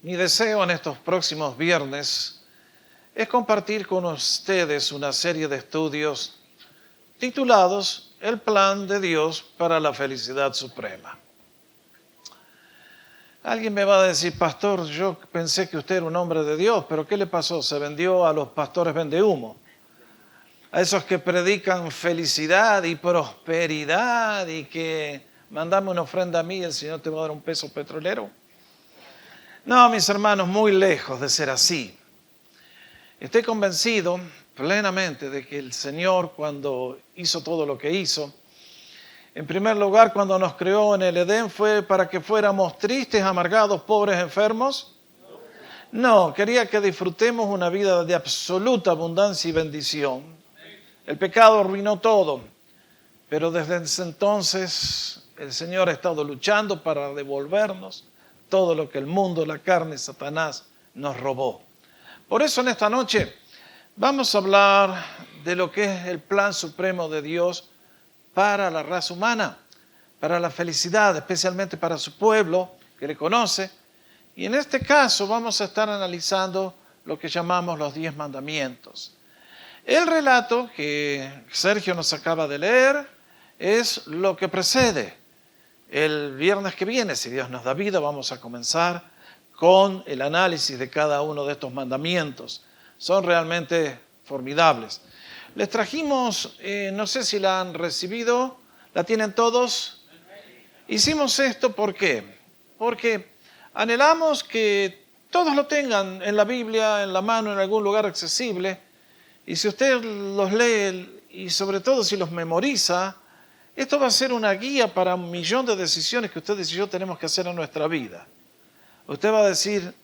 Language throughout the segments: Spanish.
Mi deseo en estos próximos viernes es compartir con ustedes una serie de estudios titulados El plan de Dios para la felicidad suprema. Alguien me va a decir, pastor, yo pensé que usted era un hombre de Dios, pero ¿qué le pasó? Se vendió a los pastores vendehumo, a esos que predican felicidad y prosperidad y que mandame una ofrenda a mí y el Señor te va a dar un peso petrolero. No, mis hermanos, muy lejos de ser así. Estoy convencido plenamente de que el Señor, cuando hizo todo lo que hizo, en primer lugar, cuando nos creó en el Edén, ¿fue para que fuéramos tristes, amargados, pobres, enfermos? No, quería que disfrutemos una vida de absoluta abundancia y bendición. El pecado arruinó todo, pero desde ese entonces el Señor ha estado luchando para devolvernos todo lo que el mundo, la carne, Satanás nos robó. Por eso en esta noche vamos a hablar de lo que es el plan supremo de Dios para la raza humana, para la felicidad, especialmente para su pueblo que le conoce. Y en este caso vamos a estar analizando lo que llamamos los 10 mandamientos. El relato que Sergio nos acaba de leer es lo que precede. El viernes que viene, si Dios nos da vida, vamos a comenzar con el análisis de cada uno de estos mandamientos. Son realmente formidables. Les trajimos, no sé si la han recibido, ¿la tienen todos? Hicimos esto, ¿por qué? Porque anhelamos que todos lo tengan en la Biblia, en la mano, en algún lugar accesible. Y si usted los lee y sobre todo si los memoriza, esto va a ser una guía para 1.000.000 de decisiones que ustedes y yo tenemos que hacer en nuestra vida. Usted va a decir,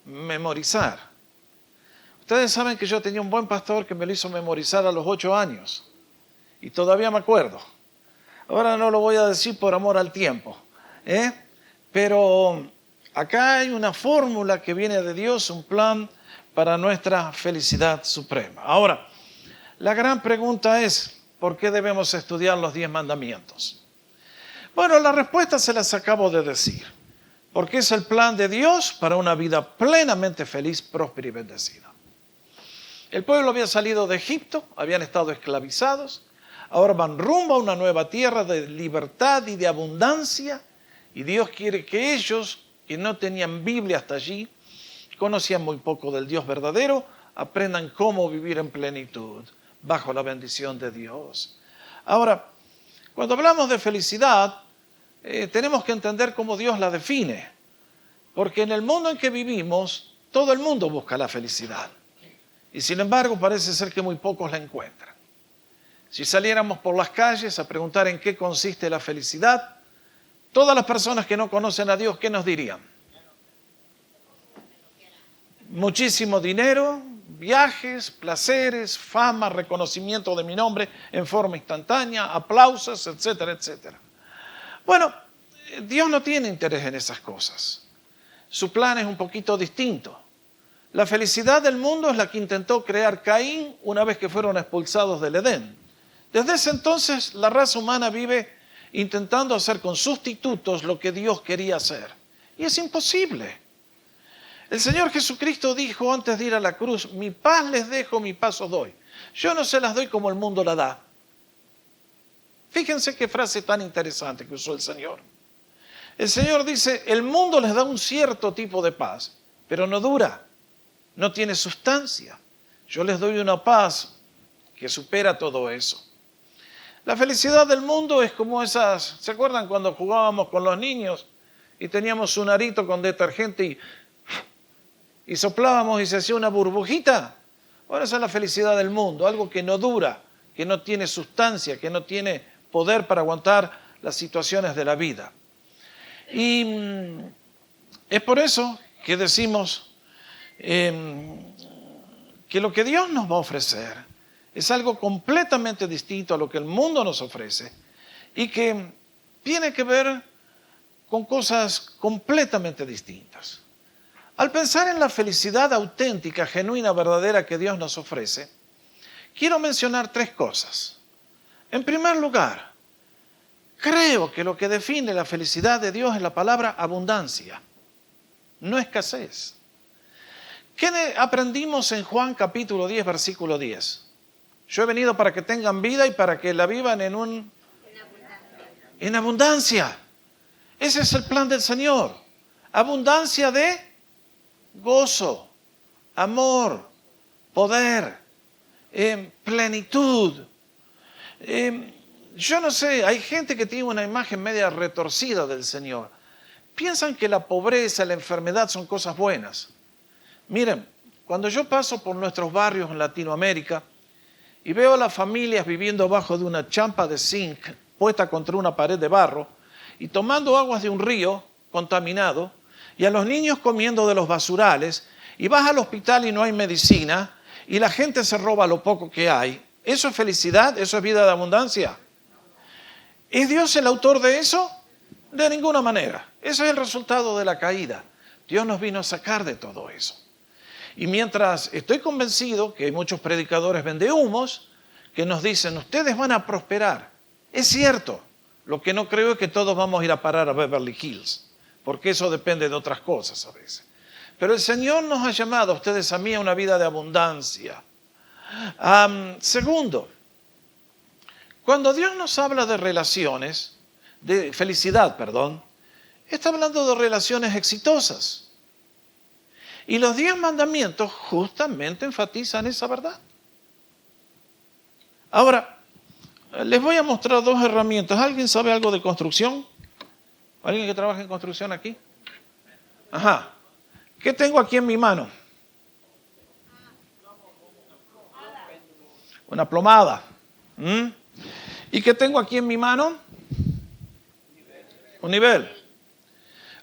memorizar. Ustedes saben que yo tenía un buen pastor que me lo hizo memorizar a los 8 años. Y todavía me acuerdo. Ahora no lo voy a decir por amor al tiempo. Pero acá hay una fórmula que viene de Dios, un plan para nuestra felicidad suprema. Ahora, la gran pregunta es, ¿por qué debemos estudiar los 10 mandamientos? Bueno, la respuesta se las acabo de decir. Porque es el plan de Dios para una vida plenamente feliz, próspera y bendecida. El pueblo había salido de Egipto, habían estado esclavizados, ahora van rumbo a una nueva tierra de libertad y de abundancia, y Dios quiere que ellos, que no tenían Biblia hasta allí, conocían muy poco del Dios verdadero, aprendan cómo vivir en plenitud, bajo la bendición de Dios. Ahora, cuando hablamos de felicidad, tenemos que entender cómo Dios la define, porque en el mundo en que vivimos, todo el mundo busca la felicidad. Y sin embargo, parece ser que muy pocos la encuentran. Si saliéramos por las calles a preguntar en qué consiste la felicidad, todas las personas que no conocen a Dios, ¿qué nos dirían? Muchísimo dinero, viajes, placeres, fama, reconocimiento de mi nombre en forma instantánea, aplausos, etcétera, etcétera. Bueno, Dios no tiene interés en esas cosas. Su plan es un poquito distinto. La felicidad del mundo es la que intentó crear Caín una vez que fueron expulsados del Edén. Desde ese entonces la raza humana vive intentando hacer con sustitutos lo que Dios quería hacer. Y es imposible. El Señor Jesucristo dijo antes de ir a la cruz, mi paz les dejo, mi paz os doy. Yo no se las doy como el mundo la da. Fíjense qué frase tan interesante que usó el Señor. El Señor dice, el mundo les da un cierto tipo de paz, pero no dura. No tiene sustancia. Yo les doy una paz que supera todo eso. La felicidad del mundo es como esas, ¿se acuerdan cuando jugábamos con los niños y teníamos un arito con detergente y soplábamos y se hacía una burbujita? Bueno, esa es la felicidad del mundo, algo que no dura, que no tiene sustancia, que no tiene poder para aguantar las situaciones de la vida. Y es por eso que decimos que lo que Dios nos va a ofrecer es algo completamente distinto a lo que el mundo nos ofrece y que tiene que ver con cosas completamente distintas. Al pensar en la felicidad auténtica, genuina, verdadera que Dios nos ofrece, quiero mencionar 3 cosas. En primer lugar, creo que lo que define la felicidad de Dios es la palabra abundancia. no escasez. ¿Qué aprendimos en Juan capítulo 10, versículo 10? Yo he venido para que tengan vida y para que la vivan en abundancia. Ese es el plan del Señor. Abundancia de gozo, amor, poder, plenitud. Yo no sé, hay gente que tiene una imagen media retorcida del Señor. Piensan que la pobreza, la enfermedad son cosas buenas. Miren, cuando yo paso por nuestros barrios en Latinoamérica y veo a las familias viviendo abajo de una champa de zinc puesta contra una pared de barro y tomando aguas de un río contaminado y a los niños comiendo de los basurales y vas al hospital y no hay medicina y la gente se roba lo poco que hay, ¿eso es felicidad? ¿Eso es vida de abundancia? ¿Es Dios el autor de eso? De ninguna manera. Ese es el resultado de la caída. Dios nos vino a sacar de todo eso. Y mientras estoy convencido que hay muchos predicadores vendehumos que nos dicen, ustedes van a prosperar. Es cierto. Lo que no creo es que todos vamos a ir a parar a Beverly Hills, porque eso depende de otras cosas a veces. Pero el Señor nos ha llamado a ustedes, a mí, a una vida de abundancia. Segundo, cuando Dios nos habla de relaciones, de felicidad, perdón, está hablando de relaciones exitosas. Y los 10 mandamientos justamente enfatizan esa verdad. Ahora, les voy a mostrar 2 herramientas. ¿Alguien sabe algo de construcción? ¿Alguien que trabaja en construcción aquí? Ajá. ¿Qué tengo aquí en mi mano? Una plomada. ¿Y qué tengo aquí en mi mano? Un nivel.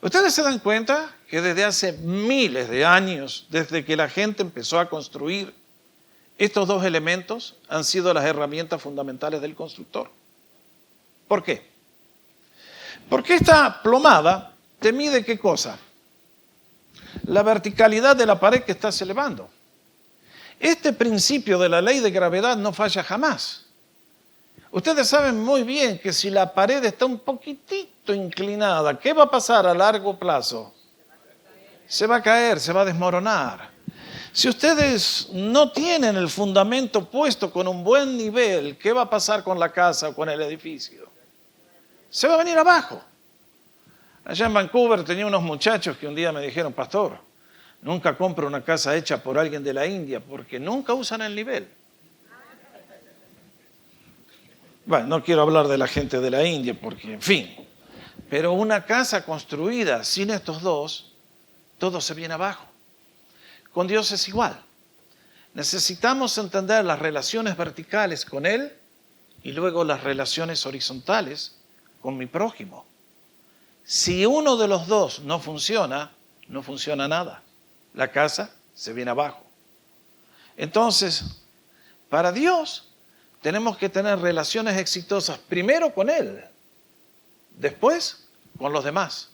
¿Ustedes se dan cuenta que desde hace miles de años, desde que la gente empezó a construir, estos 2 elementos han sido las herramientas fundamentales del constructor? ¿Por qué? Porque esta plomada te mide ¿qué cosa? La verticalidad de la pared que estás elevando. Este principio de la ley de gravedad no falla jamás. Ustedes saben muy bien que si la pared está un poquitito inclinada, ¿qué va a pasar a largo plazo? Se va a caer, se va a desmoronar. Si ustedes no tienen el fundamento puesto con un buen nivel, ¿qué va a pasar con la casa o con el edificio? Se va a venir abajo. Allá en Vancouver tenía unos muchachos que un día me dijeron, pastor, nunca compro una casa hecha por alguien de la India porque nunca usan el nivel. Bueno, no quiero hablar de la gente de la India porque, en fin, pero una casa construida sin estos 2, todo se viene abajo. Con Dios es igual. Necesitamos entender las relaciones verticales con Él y luego las relaciones horizontales con mi prójimo. Si uno de los 2 no funciona, no funciona nada. La casa se viene abajo. Entonces, para Dios, tenemos que tener relaciones exitosas primero con Él, después con los demás.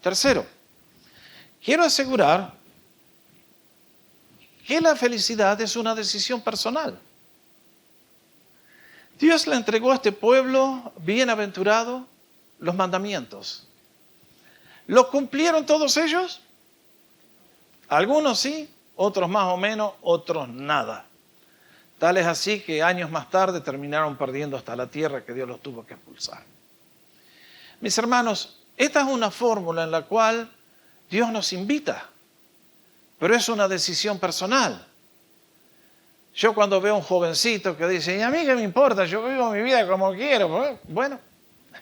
Tercero, quiero asegurar que la felicidad es una decisión personal. Dios le entregó a este pueblo bienaventurado los mandamientos. ¿Los cumplieron todos ellos? Algunos sí, otros más o menos, otros nada. Tal es así que años más tarde terminaron perdiendo hasta la tierra que Dios los tuvo que expulsar. Mis hermanos, esta es una fórmula en la cual Dios nos invita, pero es una decisión personal. Yo cuando veo a un jovencito que dice, ¿y a mí qué me importa? Yo vivo mi vida como quiero. Bueno,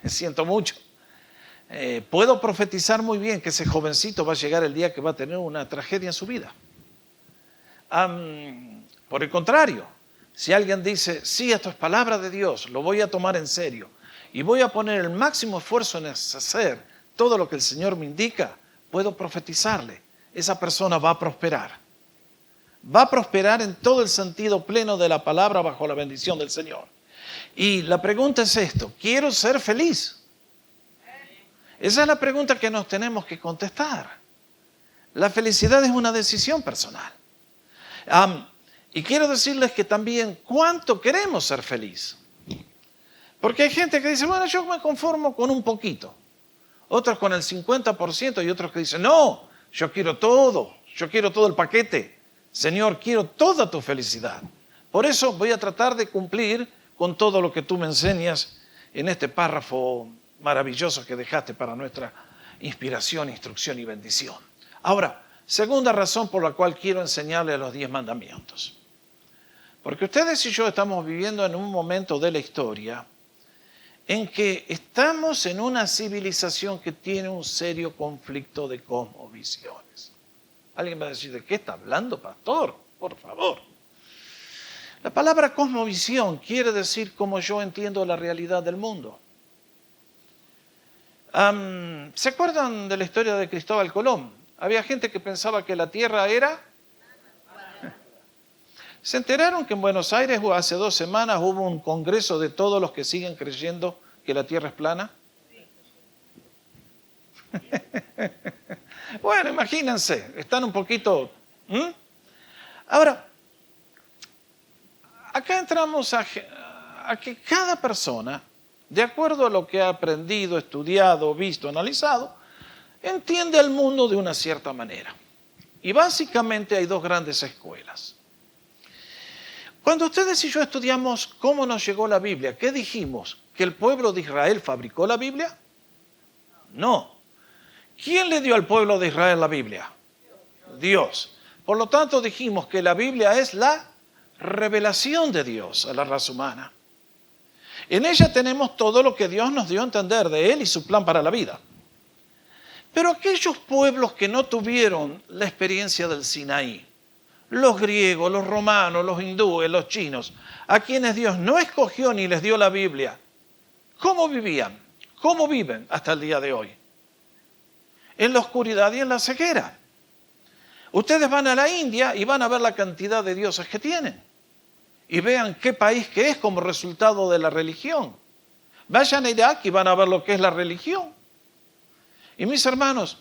siento mucho. Puedo profetizar muy bien que ese jovencito va a llegar el día que va a tener una tragedia en su vida. Por el contrario, si alguien dice, sí, esto es palabra de Dios, lo voy a tomar en serio y voy a poner el máximo esfuerzo en hacer todo lo que el Señor me indica, puedo profetizarle, esa persona va a prosperar. Va a prosperar en todo el sentido pleno de la palabra bajo la bendición del Señor. Y la pregunta es esto, ¿quiero ser feliz? Esa es la pregunta que nos tenemos que contestar. La felicidad es una decisión personal. Y quiero decirles que también, ¿cuánto queremos ser feliz? Porque hay gente que dice, bueno, yo me conformo con un poquito. otros con el 50% y otros que dicen, no, yo quiero todo el paquete. Señor, quiero toda tu felicidad. Por eso voy a tratar de cumplir con todo lo que tú me enseñas en este párrafo maravilloso que dejaste para nuestra inspiración, instrucción y bendición. Ahora, segunda razón por la cual quiero enseñarle los 10 mandamientos. Porque ustedes y yo estamos viviendo en un momento de la historia en que estamos en una civilización que tiene un serio conflicto de cosmovisiones. Alguien va a decir, ¿de qué está hablando, pastor? Por favor. La palabra cosmovisión quiere decir cómo yo entiendo la realidad del mundo. ¿Se acuerdan de la historia de Cristóbal Colón? Había gente que pensaba que la Tierra era... ¿Se enteraron que en Buenos Aires hace 2 semanas hubo un congreso de todos los que siguen creyendo que la Tierra es plana? Bueno, imagínense, están un poquito... Ahora, acá entramos a que cada persona, de acuerdo a lo que ha aprendido, estudiado, visto, analizado, entiende el mundo de una cierta manera. Y básicamente hay 2 grandes escuelas. Cuando ustedes y yo estudiamos cómo nos llegó la Biblia, ¿qué dijimos? ¿Que el pueblo de Israel fabricó la Biblia? No. ¿Quién le dio al pueblo de Israel la Biblia? Dios. Por lo tanto dijimos que la Biblia es la revelación de Dios a la raza humana. En ella tenemos todo lo que Dios nos dio a entender de Él y su plan para la vida. Pero aquellos pueblos que no tuvieron la experiencia del Sinaí, los griegos, los romanos, los hindúes, los chinos, a quienes Dios no escogió ni les dio la Biblia, ¿cómo vivían? ¿Cómo viven hasta el día de hoy? En la oscuridad y en la ceguera. Ustedes van a la India y van a ver la cantidad de dioses que tienen. Y vean qué país que es como resultado de la religión. Vayan a Irak y van a ver lo que es la religión. Y mis hermanos,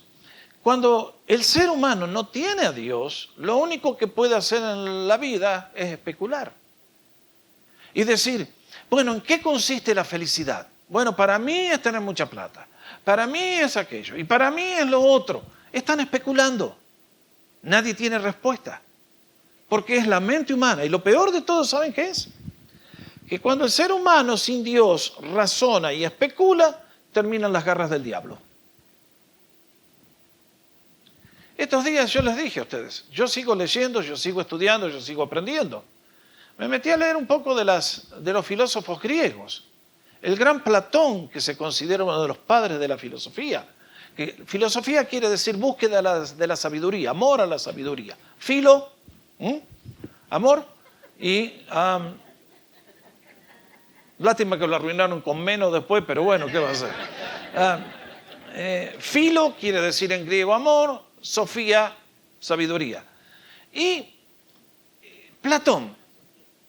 cuando el ser humano no tiene a Dios, lo único que puede hacer en la vida es especular. Y decir, bueno, ¿en qué consiste la felicidad? Bueno, para mí es tener mucha plata. Para mí es aquello. Y para mí es lo otro. Están especulando. Nadie tiene respuesta. Porque es la mente humana. Y lo peor de todo, ¿saben qué es? Que cuando el ser humano sin Dios razona y especula, terminan las garras del diablo. Estos días yo les dije a ustedes, yo sigo leyendo, yo sigo estudiando, yo sigo aprendiendo. Me metí a leer un poco de los filósofos griegos. El gran Platón, que se considera uno de los padres de la filosofía. Que filosofía quiere decir búsqueda de la sabiduría, amor a la sabiduría. Filo, amor, y lástima que lo arruinaron con menos después, pero bueno, ¿qué va a hacer? Filo quiere decir en griego amor, Sofía, sabiduría. Y Platón,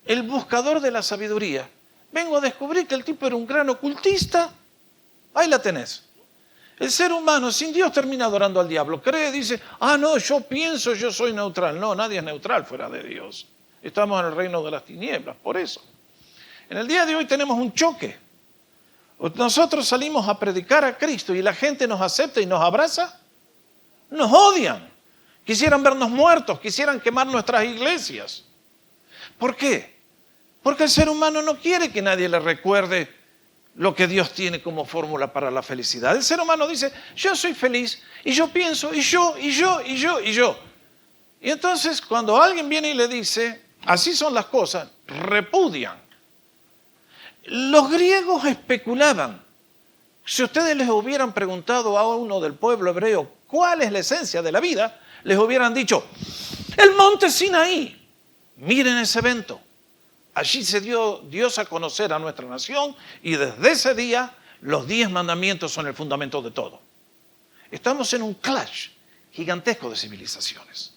el buscador de la sabiduría, vengo a descubrir que el tipo era un gran ocultista. Ahí la tenés. El ser humano sin Dios termina adorando al diablo. Cree, dice, no, yo pienso, yo soy neutral. No, nadie es neutral fuera de Dios. Estamos en el reino de las tinieblas, por eso. En el día de hoy tenemos un choque. Nosotros salimos a predicar a Cristo y la gente nos acepta y nos abraza. Nos odian. Quisieran vernos muertos, quisieran quemar nuestras iglesias. ¿Por qué? Porque el ser humano no quiere que nadie le recuerde lo que Dios tiene como fórmula para la felicidad. El ser humano dice, yo soy feliz, y yo pienso, y yo. Y entonces cuando alguien viene y le dice, así son las cosas, repudian. Los griegos especulaban. Si ustedes les hubieran preguntado a uno del pueblo hebreo cuál es la esencia de la vida, les hubieran dicho, el monte Sinaí. Miren ese evento. Allí se dio Dios a conocer a nuestra nación y desde ese día los 10 mandamientos son el fundamento de todo. Estamos en un clash gigantesco de civilizaciones.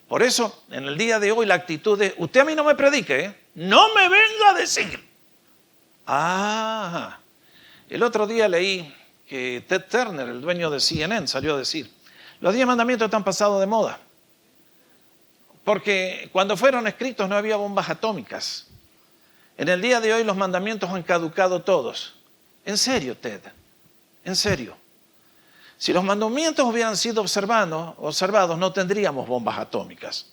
Por eso, en el día de hoy la actitud de, usted a mí no me predique, no me venga a decir. El otro día leí que Ted Turner, el dueño de CNN, salió a decir, los 10 mandamientos están pasados de moda. Porque cuando fueron escritos no había bombas atómicas. En el día de hoy los mandamientos han caducado todos. En serio, Ted, en serio. Si los mandamientos hubieran sido observados, no tendríamos bombas atómicas.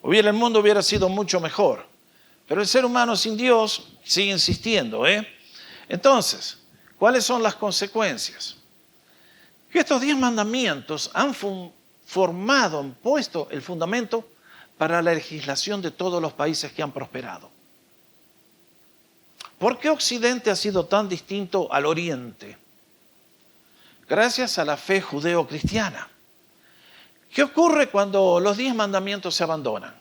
El mundo hubiera sido mucho mejor. Pero el ser humano sin Dios sigue insistiendo. Entonces, ¿cuáles son las consecuencias? Que estos 10 mandamientos han puesto el fundamento para la legislación de todos los países que han prosperado. ¿Por qué Occidente ha sido tan distinto al Oriente? Gracias a la fe judeo-cristiana. ¿Qué ocurre cuando los 10 mandamientos se abandonan?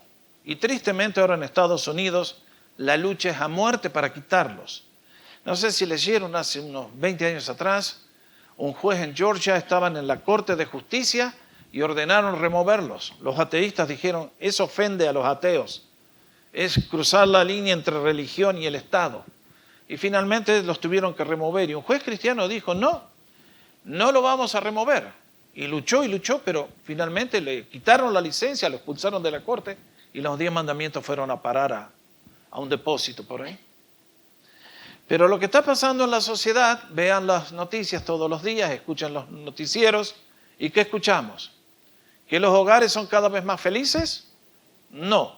Y tristemente ahora en Estados Unidos la lucha es a muerte para quitarlos. No sé si leyeron hace unos 20 años atrás, un juez en Georgia estaban en la Corte de Justicia y ordenaron removerlos. Los ateístas dijeron, eso ofende a los ateos. Es cruzar la línea entre religión y el Estado. Y finalmente los tuvieron que remover. Y un juez cristiano dijo, no lo vamos a remover. Y luchó, pero finalmente le quitaron la licencia, lo expulsaron de la corte y los 10 mandamientos fueron a parar a un depósito por ahí. Pero lo que está pasando en la sociedad, vean las noticias todos los días, escuchan los noticieros, ¿y qué escuchamos? ¿Que los hogares son cada vez más felices? No.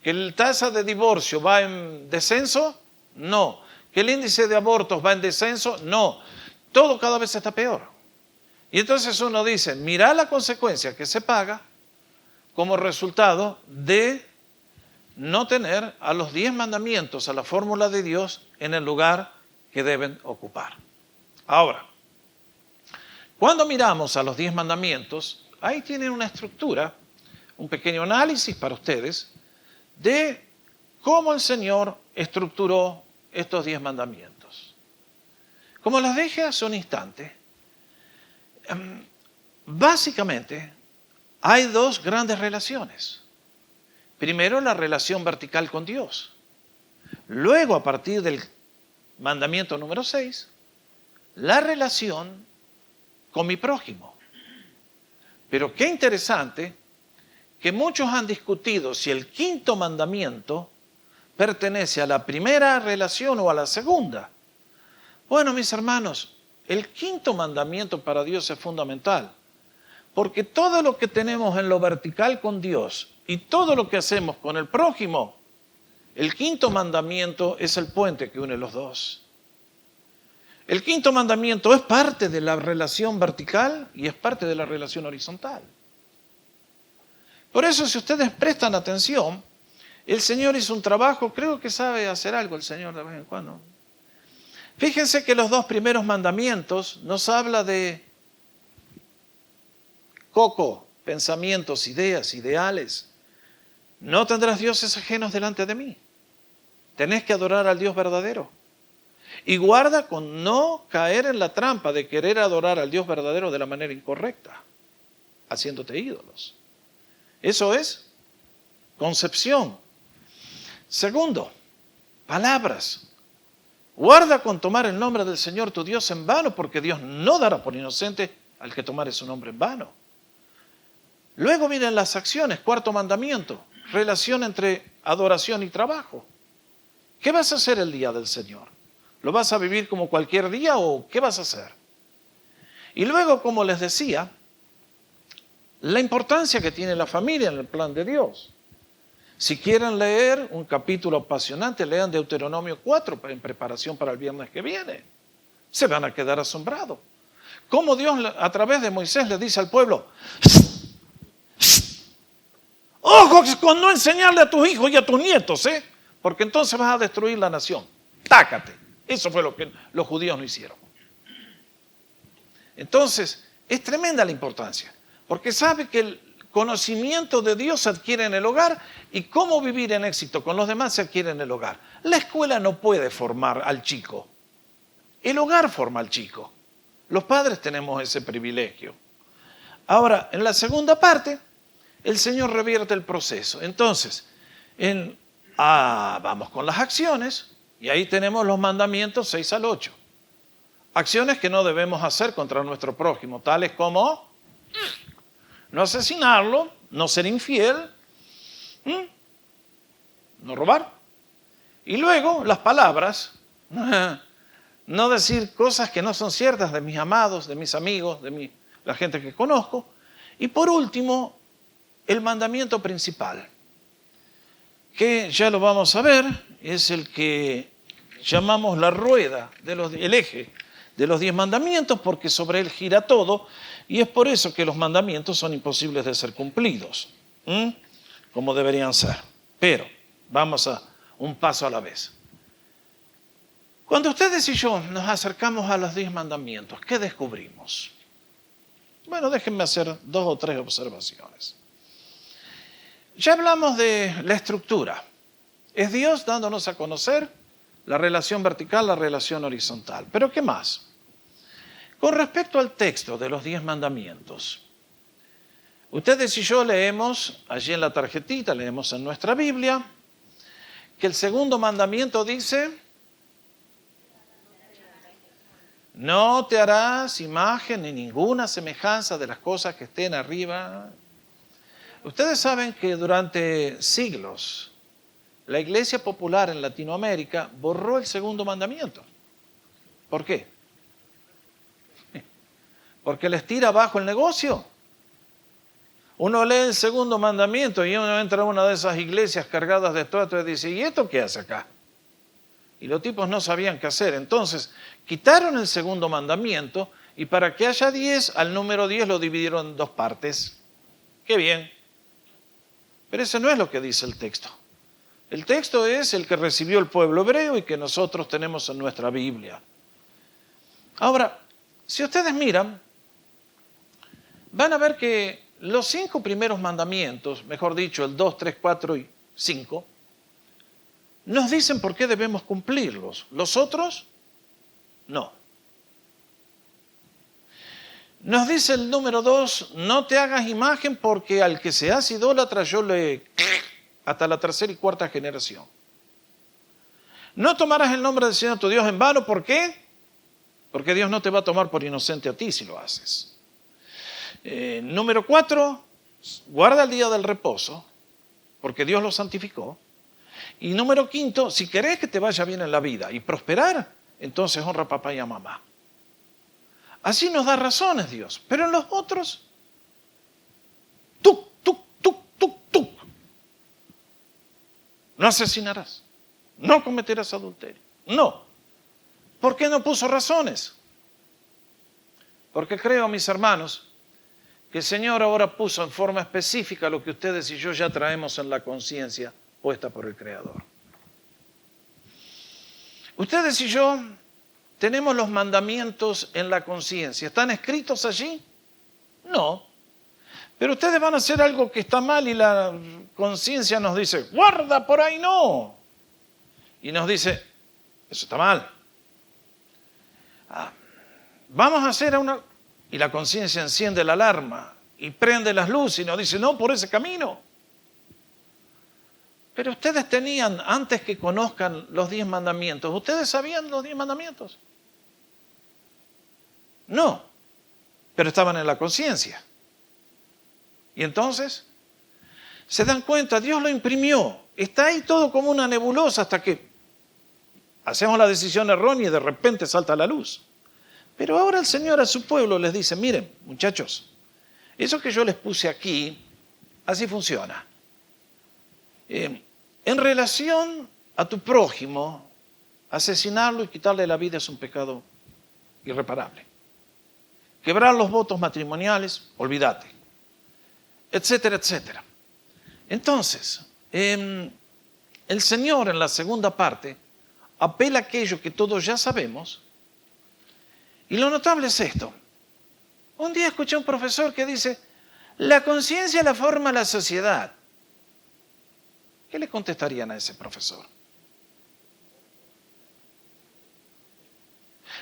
¿Que la tasa de divorcio va en descenso? No. ¿Que el índice de abortos va en descenso? No. Todo cada vez está peor. Y entonces uno dice, mira la consecuencia que se paga como resultado de no tener a los 10 mandamientos, a la fórmula de Dios, en el lugar que deben ocupar. Ahora, cuando miramos a los 10 mandamientos, ahí tienen una estructura, un pequeño análisis para ustedes, de cómo el Señor estructuró estos 10 mandamientos. Como les dije hace un instante, básicamente hay 2 grandes relaciones. Primero, la relación vertical con Dios. Luego, a partir del mandamiento número 6, la relación con mi prójimo. Pero qué interesante que muchos han discutido si el 5º mandamiento pertenece a la primera relación o a la segunda. Bueno, mis hermanos, el 5º mandamiento para Dios es fundamental, porque todo lo que tenemos en lo vertical con Dios y todo lo que hacemos con el prójimo, el 5º mandamiento es el puente que une los dos. El 5º mandamiento es parte de la relación vertical y es parte de la relación horizontal. Por eso, si ustedes prestan atención, el Señor hizo un trabajo, creo que sabe hacer algo el Señor de vez en cuando. Fíjense que los 2 primeros mandamientos nos habla de pensamientos, ideas, ideales. No tendrás dioses ajenos delante de mí. Tenés que adorar al Dios verdadero. Y guarda con no caer en la trampa de querer adorar al Dios verdadero de la manera incorrecta, haciéndote ídolos. Eso es concepción. Segundo, palabras. Guarda con tomar el nombre del Señor tu Dios en vano, porque Dios no dará por inocente al que tomare su nombre en vano. Luego vienen las acciones, 4º mandamiento, relación entre adoración y trabajo. ¿Qué vas a hacer el día del Señor? ¿Lo vas a vivir como cualquier día o qué vas a hacer? Y luego, como les decía, la importancia que tiene la familia en el plan de Dios. Si quieren leer un capítulo apasionante, lean Deuteronomio 4 en preparación para el viernes que viene. Se van a quedar asombrados. Cómo Dios a través de Moisés le dice al pueblo, ojo con no enseñarle a tus hijos y a tus nietos, porque entonces vas a destruir la nación. Tácate. Eso fue lo que los judíos no hicieron. Entonces, es tremenda la importancia, porque sabe que el conocimiento de Dios se adquiere en el hogar y cómo vivir en éxito con los demás se adquiere en el hogar. La escuela no puede formar al chico. El hogar forma al chico. Los padres tenemos ese privilegio. Ahora, en la segunda parte, el Señor revierte el proceso. Entonces, vamos con las acciones y ahí tenemos los mandamientos 6 al 8. Acciones que no debemos hacer contra nuestro prójimo, tales como no asesinarlo, no ser infiel, no robar. Y luego las palabras, No decir cosas que no son ciertas de mis amados, de mis amigos, la gente que conozco. Y por último, el mandamiento principal, que ya lo vamos a ver, es el que llamamos la rueda, el eje de los 10 mandamientos, porque sobre él gira todo, y es por eso que los mandamientos son imposibles de ser cumplidos, como deberían ser. Pero vamos a un paso a la vez. Cuando ustedes y yo nos acercamos a los 10 mandamientos, ¿qué descubrimos? Bueno, déjenme hacer 2 o 3 observaciones. Ya hablamos de la estructura. Es Dios dándonos a conocer la relación vertical, la relación horizontal. ¿Pero qué más? Con respecto al texto de los 10 mandamientos, ustedes y yo leemos, allí en la tarjetita, leemos en nuestra Biblia, que el segundo mandamiento dice: no te harás imagen ni ninguna semejanza de las cosas que estén arriba. Ustedes saben que durante siglos la Iglesia Popular en Latinoamérica borró el segundo mandamiento. ¿Por qué? Porque les tira abajo el negocio. Uno lee el segundo mandamiento y uno entra a una de esas iglesias cargadas de estatuas y dice: ¿y esto qué hace acá? Y los tipos no sabían qué hacer. Entonces, quitaron el segundo mandamiento y para que haya 10, al número 10 lo dividieron en 2 partes. ¡Qué bien! Pero eso no es lo que dice el texto. El texto es el que recibió el pueblo hebreo y que nosotros tenemos en nuestra Biblia. Ahora, si ustedes miran, van a ver que los 5 primeros mandamientos, mejor dicho, el 2, 3, 4 y 5, nos dicen por qué debemos cumplirlos. Los otros, no. Nos dice el número 2, no te hagas imagen porque al que se hace idólatra yo le... hasta la 3ª y 4ª generación. No tomarás el nombre del Señor tu Dios en vano. ¿Por qué? Porque Dios no te va a tomar por inocente a ti si lo haces. Número 4, guarda el día del reposo, porque Dios lo santificó. Y número 5, si querés que te vaya bien en la vida y prosperar, entonces honra a papá y a mamá. Así nos da razones Dios. Pero en los otros, tú. No asesinarás, no cometerás adulterio. No. ¿Por qué no puso razones? Porque creo, mis hermanos, que el Señor ahora puso en forma específica lo que ustedes y yo ya traemos en la conciencia puesta por el Creador. Ustedes y yo tenemos los mandamientos en la conciencia. ¿Están escritos allí? No. Pero ustedes van a hacer algo que está mal y la conciencia nos dice: guarda, por ahí no. Y nos dice: eso está mal. Vamos a hacer y la conciencia enciende la alarma y prende las luces y nos dice: no, por ese camino. Pero ustedes tenían, antes que conozcan los 10 mandamientos, ¿ustedes sabían los 10 mandamientos? No, pero estaban en la conciencia. Y entonces, se dan cuenta, Dios lo imprimió. Está ahí todo como una nebulosa hasta que hacemos la decisión errónea y de repente salta la luz. Pero ahora el Señor a su pueblo les dice: miren, muchachos, eso que yo les puse aquí, así funciona. En relación a tu prójimo, asesinarlo y quitarle la vida es un pecado irreparable. Quebrar los votos matrimoniales, olvídate. Etcétera, etcétera. Entonces, el Señor en la segunda parte apela a aquello que todos ya sabemos, y lo notable es esto. Un día escuché a un profesor que dice: la conciencia la forma la sociedad. ¿Qué le contestarían a ese profesor?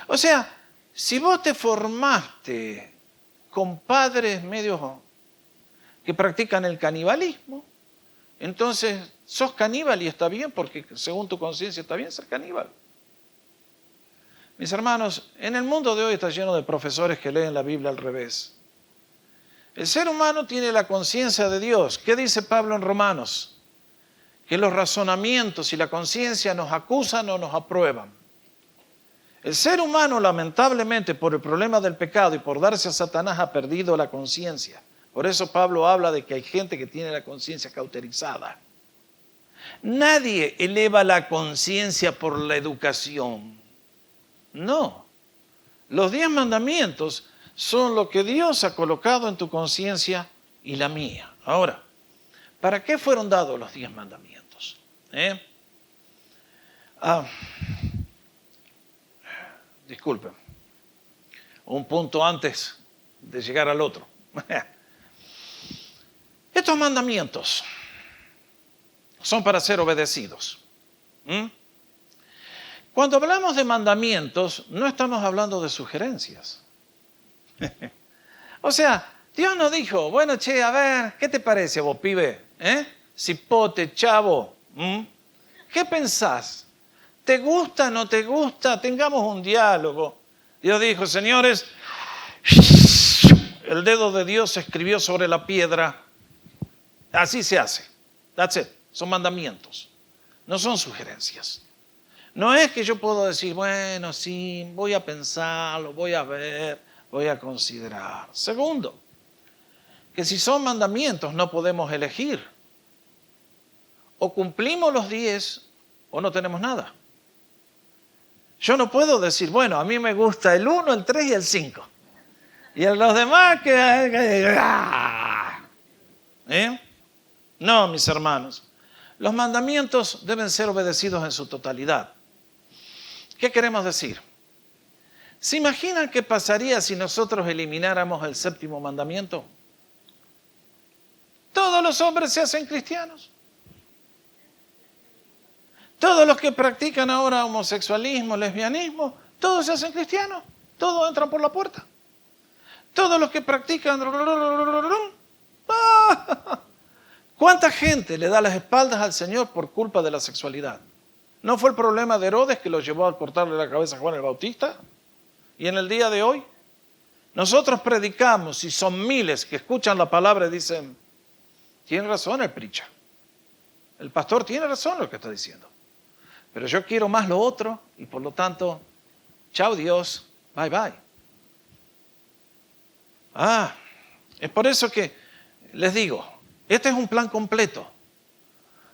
O sea, si vos te formaste con padres medios que practican el canibalismo, entonces sos caníbal y está bien, porque según tu conciencia está bien ser caníbal. Mis hermanos, en el mundo de hoy está lleno de profesores que leen la Biblia al revés. El ser humano tiene la conciencia de Dios. ¿Qué dice Pablo en Romanos? Que los razonamientos y la conciencia nos acusan o nos aprueban. El ser humano, lamentablemente, por el problema del pecado y por darse a Satanás, ha perdido la conciencia. Por eso Pablo habla de que hay gente que tiene la conciencia cauterizada. Nadie eleva la conciencia por la educación. No. Los 10 mandamientos son lo que Dios ha colocado en tu conciencia y la mía. Ahora, ¿para qué fueron dados los 10 mandamientos? Disculpen, un punto antes de llegar al otro. Estos mandamientos son para ser obedecidos. Cuando hablamos de mandamientos, no estamos hablando de sugerencias. O sea, Dios nos dijo, bueno, che, a ver, ¿qué te parece vos, pibe? Cipote, chavo. ¿Qué pensás? ¿Te gusta, no te gusta? Tengamos un diálogo. Dios dijo, señores, el dedo de Dios se escribió sobre la piedra. Así se hace. That's it. Son mandamientos. No son sugerencias. No es que yo puedo decir, bueno, sí, voy a pensarlo, voy a ver, voy a considerar. Segundo, que si son mandamientos no podemos elegir. O cumplimos los 10 o no tenemos nada. Yo no puedo decir, bueno, a mí me gusta el 1, el 3 y el 5. Y a los demás No, mis hermanos. Los mandamientos deben ser obedecidos en su totalidad. ¿Qué queremos decir? ¿Se imaginan qué pasaría si nosotros elimináramos el 7º mandamiento? Todos los hombres se hacen cristianos. Todos los que practican ahora homosexualismo, lesbianismo, todos se hacen cristianos. Todos entran por la puerta. Todos los que practican... ¿Cuánta gente le da las espaldas al Señor por culpa de la sexualidad? ¿No fue el problema de Herodes que lo llevó a cortarle la cabeza a Juan el Bautista? Y en el día de hoy, nosotros predicamos y son miles que escuchan la palabra y dicen, tiene razón el preacher. El pastor tiene razón lo que está diciendo. Pero yo quiero más lo otro y por lo tanto, chao Dios, bye bye. Es por eso que les digo, este es un plan completo.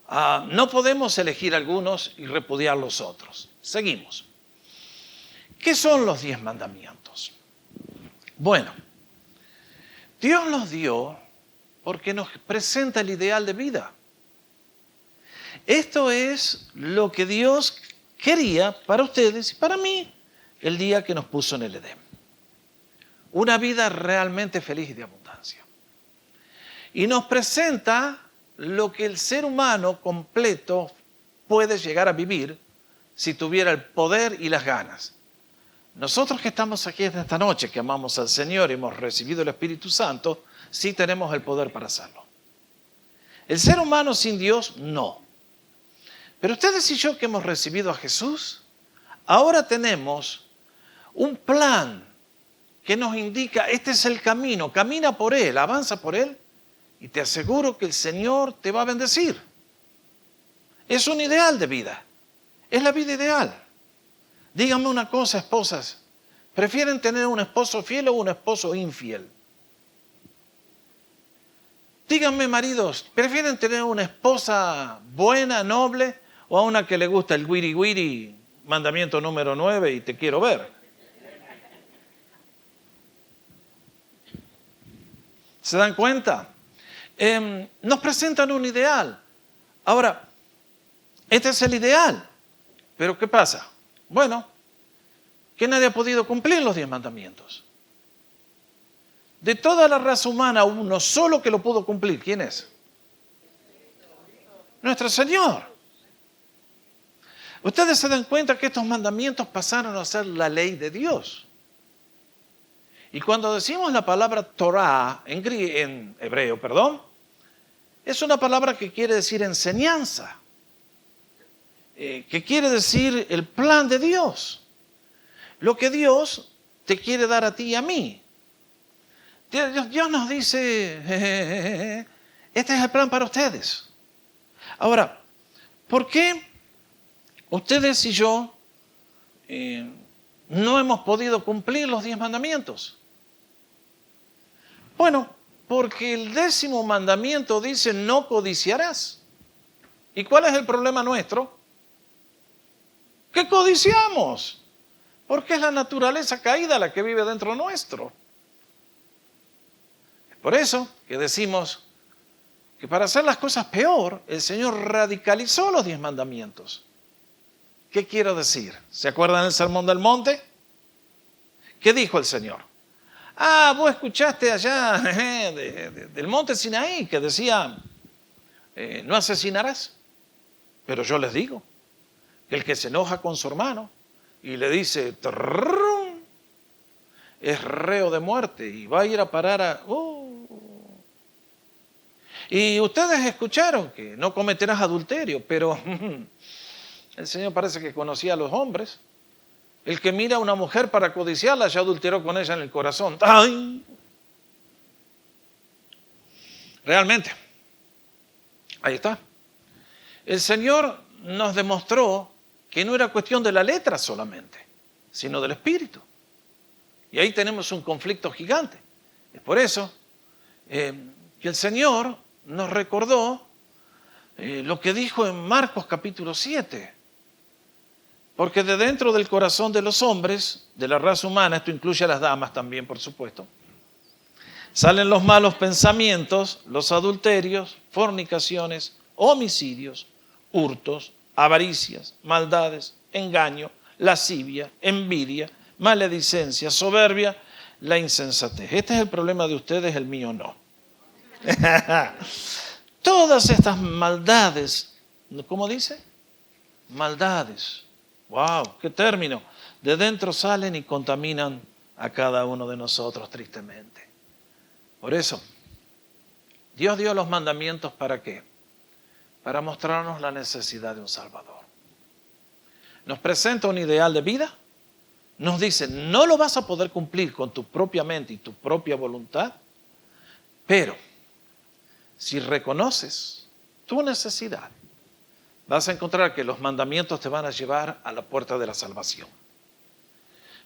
No podemos elegir algunos y repudiar los otros. Seguimos. ¿Qué son los 10 mandamientos? Bueno, Dios los dio porque nos presenta el ideal de vida. Esto es lo que Dios quería para ustedes y para mí el día que nos puso en el Edén. Una vida realmente feliz y de abundancia. Y nos presenta lo que el ser humano completo puede llegar a vivir si tuviera el poder y las ganas. Nosotros que estamos aquí esta noche, que amamos al Señor y hemos recibido el Espíritu Santo, sí tenemos el poder para hacerlo. El ser humano sin Dios, no. Pero ustedes y yo que hemos recibido a Jesús, ahora tenemos un plan que nos indica, este es el camino, camina por él, avanza por él, y te aseguro que el Señor te va a bendecir. Es un ideal de vida, es la vida ideal. Díganme una cosa, esposas, ¿prefieren tener un esposo fiel o un esposo infiel? Díganme, maridos, ¿prefieren tener una esposa buena, noble, o a una que le gusta el wiri wiri, mandamiento número 9 y te quiero ver? ¿Se dan cuenta? Nos presentan un ideal. Ahora, este es el ideal. Pero ¿qué pasa? Bueno, que nadie ha podido cumplir los 10 mandamientos. De toda la raza humana, uno solo que lo pudo cumplir. ¿Quién es? Nuestro Señor. Ustedes se dan cuenta que estos mandamientos pasaron a ser la ley de Dios. Y cuando decimos la palabra Torah, en hebreo, es una palabra que quiere decir enseñanza, que quiere decir el plan de Dios, lo que Dios te quiere dar a ti y a mí. Dios nos dice, este es el plan para ustedes. Ahora, ¿por qué ustedes y yo no hemos podido cumplir los 10 mandamientos? Bueno, porque el 10º mandamiento dice no codiciarás. ¿Y cuál es el problema nuestro? Que codiciamos, porque es la naturaleza caída la que vive dentro nuestro. Es por eso que decimos que para hacer las cosas peor, el Señor radicalizó los 10 mandamientos. ¿Qué quiero decir? ¿Se acuerdan del Sermón del Monte? ¿Qué dijo el Señor? Vos escuchaste allá del monte Sinaí que decía, no asesinarás. Pero yo les digo, que el que se enoja con su hermano y le dice, "Trrrrum", es reo de muerte y va a ir a parar a... Y ustedes escucharon que no cometerás adulterio, pero el Señor parece que conocía a los hombres. El que mira a una mujer para codiciarla ya adulteró con ella en el corazón. ¡Ay! Realmente, ahí está. El Señor nos demostró que no era cuestión de la letra solamente, sino del espíritu. Y ahí tenemos un conflicto gigante. Es por eso que el Señor nos recordó lo que dijo en Marcos capítulo 7. Porque de dentro del corazón de los hombres, de la raza humana, esto incluye a las damas también, por supuesto, salen los malos pensamientos, los adulterios, fornicaciones, homicidios, hurtos, avaricias, maldades, engaño, lascivia, envidia, maledicencia, soberbia, la insensatez. Este es el problema de ustedes, el mío no. Todas estas maldades, ¿cómo dice? Maldades. ¡Wow! ¡Qué término! De dentro salen y contaminan a cada uno de nosotros tristemente. Por eso, Dios dio los mandamientos ¿para qué? Para mostrarnos la necesidad de un Salvador. Nos presenta un ideal de vida, nos dice, no lo vas a poder cumplir con tu propia mente y tu propia voluntad, pero si reconoces tu necesidad, vas a encontrar que los mandamientos te van a llevar a la puerta de la salvación.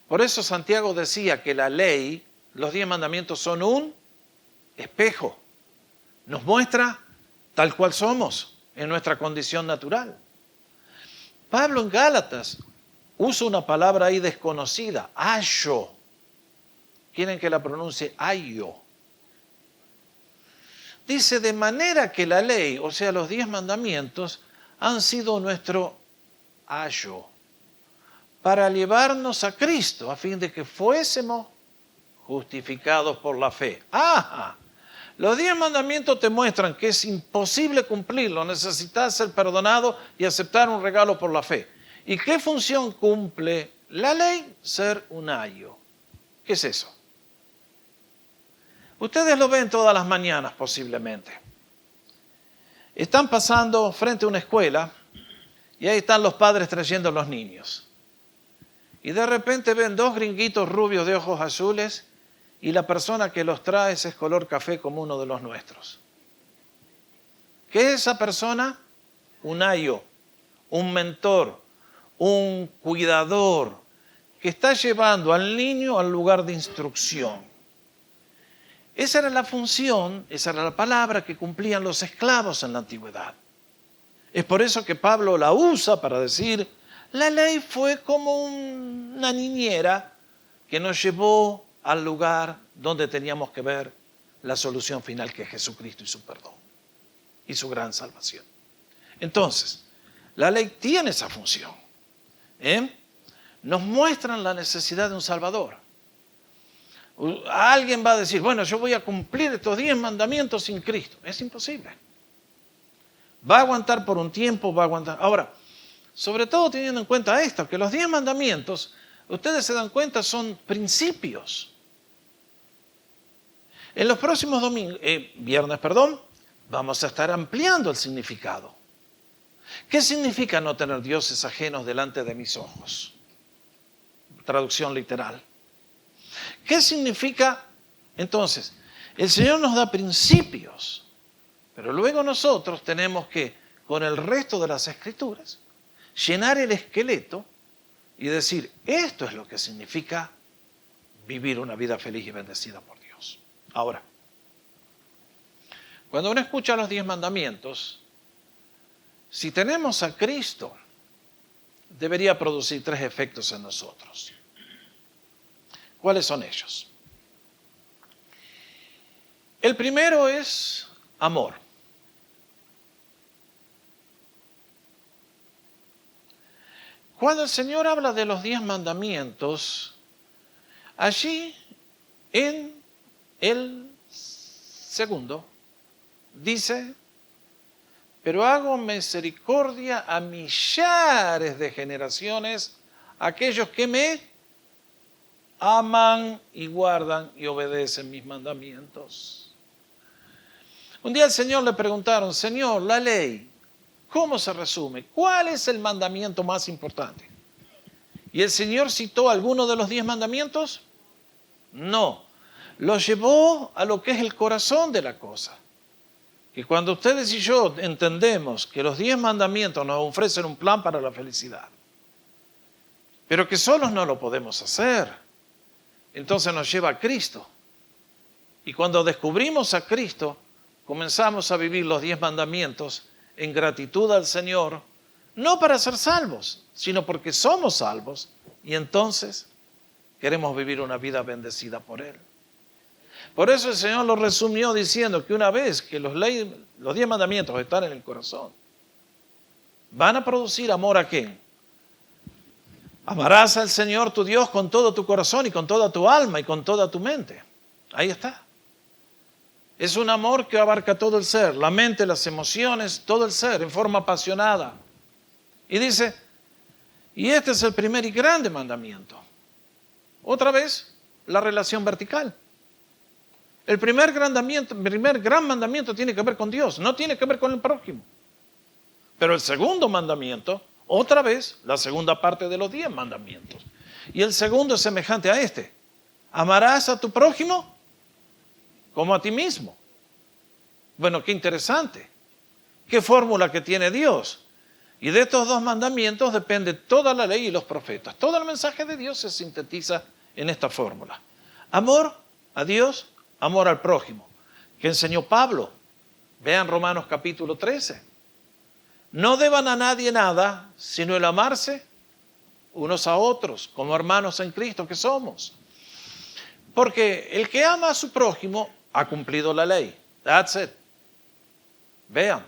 Por eso Santiago decía que la ley, los 10 mandamientos son un espejo. Nos muestra tal cual somos en nuestra condición natural. Pablo en Gálatas usa una palabra ahí desconocida, ayo. ¿Quieren que la pronuncie? Ayo. Dice, de manera que la ley, o sea, los 10 mandamientos, han sido nuestro ayo para llevarnos a Cristo, a fin de que fuésemos justificados por la fe. ¡Ajá! Los 10 mandamientos te muestran que es imposible cumplirlo, necesitas ser perdonado y aceptar un regalo por la fe. ¿Y qué función cumple la ley? Ser un ayo. ¿Qué es eso? Ustedes lo ven todas las mañanas posiblemente. Están pasando frente a una escuela y ahí están los padres trayendo a los niños. Y de repente ven 2 gringuitos rubios de ojos azules y la persona que los trae es color café como uno de los nuestros. ¿Qué es esa persona? Un ayo, un mentor, un cuidador que está llevando al niño al lugar de instrucción. Esa era la función, esa era la palabra que cumplían los esclavos en la antigüedad. Es por eso que Pablo la usa para decir, la ley fue como una niñera que nos llevó al lugar donde teníamos que ver la solución final, que es Jesucristo y su perdón y su gran salvación. Entonces, la ley tiene esa función. Nos muestran la necesidad de un Salvador. Alguien va a decir, bueno, yo voy a cumplir estos 10 mandamientos sin Cristo. Es imposible. Va a aguantar por un tiempo, va a aguantar. Ahora, sobre todo teniendo en cuenta esto, que los 10 mandamientos, ustedes se dan cuenta, son principios. En los próximos viernes, vamos a estar ampliando el significado. ¿Qué significa no tener dioses ajenos delante de mis ojos? Traducción literal. ¿Qué significa? Entonces, el Señor nos da principios, pero luego nosotros tenemos que, con el resto de las Escrituras, llenar el esqueleto y decir, esto es lo que significa vivir una vida feliz y bendecida por Dios. Ahora, cuando uno escucha los 10 mandamientos, si tenemos a Cristo, debería producir 3 efectos en nosotros. ¿Cuáles son ellos? El primero es amor. Cuando el Señor habla de los 10 mandamientos, allí en el segundo dice, pero hago misericordia a millares de generaciones, aquellos que me aman y guardan y obedecen mis mandamientos. Un día al Señor le preguntaron, Señor, la ley, ¿cómo se resume? ¿Cuál es el mandamiento más importante? ¿Y el Señor citó alguno de los 10 mandamientos? No. Lo llevó a lo que es el corazón de la cosa. Que cuando ustedes y yo entendemos que los 10 mandamientos nos ofrecen un plan para la felicidad, pero que solos no lo podemos hacer, entonces nos lleva a Cristo. Y cuando descubrimos a Cristo, comenzamos a vivir los 10 mandamientos en gratitud al Señor, no para ser salvos, sino porque somos salvos y entonces queremos vivir una vida bendecida por Él. Por eso el Señor lo resumió diciendo que una vez que los 10 mandamientos están en el corazón, van a producir amor ¿a quién? Amarás al Señor tu Dios con todo tu corazón y con toda tu alma y con toda tu mente. Ahí está. Es un amor que abarca todo el ser, la mente, las emociones, todo el ser, en forma apasionada. Y dice, y este es el primer y grande mandamiento. Otra vez, la relación vertical. El primer gran mandamiento tiene que ver con Dios, no tiene que ver con el prójimo. Pero el segundo mandamiento, otra vez, la segunda parte de los 10 mandamientos. Y el segundo es semejante a este. Amarás a tu prójimo como a ti mismo. Bueno, qué interesante. Qué fórmula que tiene Dios. Y de estos 2 mandamientos depende toda la ley y los profetas. Todo el mensaje de Dios se sintetiza en esta fórmula. Amor a Dios, amor al prójimo. ¿Qué enseñó Pablo? Vean Romanos capítulo 13. No deban a nadie nada, sino el amarse unos a otros, como hermanos en Cristo que somos. Porque el que ama a su prójimo ha cumplido la ley. That's it. Vean.